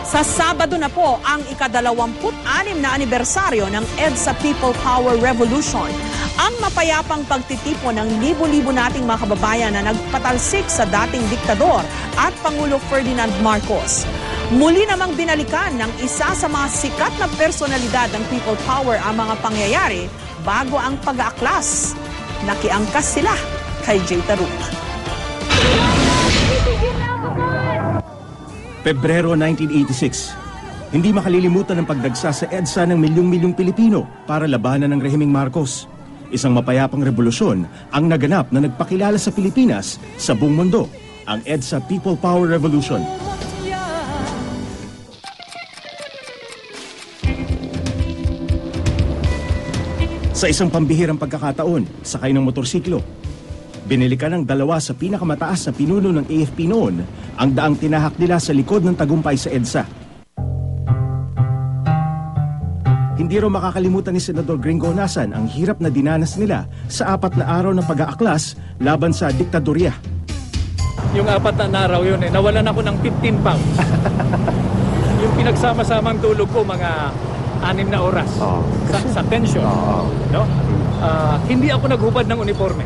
Sa Sabado na po ang ika-26 na anibersaryo ng EDSA People Power Revolution. Ang mapayapang pagtitipon ng libo-libo nating mga kababayan na nagpatalsik sa dating diktador at Pangulo Ferdinand Marcos. Muli namang binalikan ng isa sa mga sikat na personalidad ng People Power ang mga pangyayari bago ang pag-aaklas. Nakiangkas sila kay Jay Taruk. Pebrero 1986. Hindi makalilimutan ang pagdagsa sa EDSA ng milyong-milyong Pilipino para labanan ng rehimeng Marcos. Isang mapayapang revolusyon ang naganap na nagpakilala sa Pilipinas sa buong mundo, ang EDSA People Power Revolution. Sa isang pambihirang pagkakataon, sakay ng motorsiklo. Binilikan ng dalawa sa pinakamataas na pinuno ng AFP noon ang daang tinahak nila sa likod ng tagumpay sa EDSA. Hindi raw makakalimutan ni Senador Gringo Honasan ang hirap na dinanas nila sa 4 na araw ng pag-aaklas laban sa diktadorya. Yung 4 na araw yun, nawalan ako ng 15 pounds. Yung pinagsama-samang tulog ko, mga 6 na oras sa tension. No? Hindi ako naghubad ng uniforme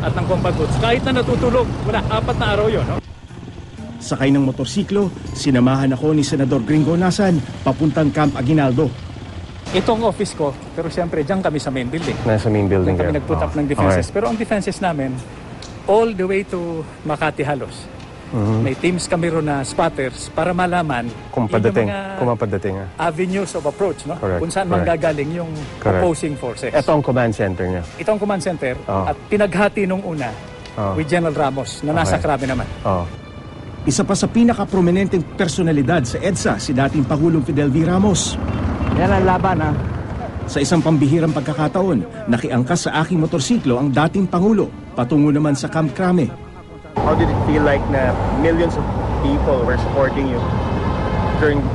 at ng combat boots. Kahit na natutulog, wala, 4 na araw yun. No? Sakay ng motorsiklo, sinamahan ako ni Senador Gringo Honasan papuntang Camp Aguinaldo. Itong office ko, pero siyempre dyan kami sa main building. Nasa main building kami nag-put up ng defenses. Pero ang defenses namin, all the way to Makati halos. May teams kami ron na spotters para malaman kung mapadating avenues of approach, no? Correct, Kung saan manggagaling yung opposing forces. Ito ang command center niya. Ito ang command center at pinaghati nung una with General Ramos na nasa Krabi naman. Isa pa sa pinaka-prominenteng personalidad sa EDSA si dating Pangulong Fidel V. Ramos. Yan ang laban, ha? Sa isang pambihirang pagkakataon, nakiangkas sa aking motorsiklo ang dating Pangulo patungo naman sa Camp Crame. How did it feel like na millions of people were supporting you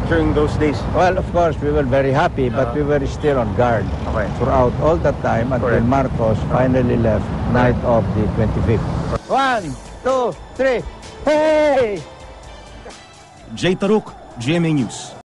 during those days? Well, of course, we were very happy, but we were still on guard throughout all that time until Marcos finally left night of the 25th. 1, 2, 3, hey! Jay Taruk, GMA News.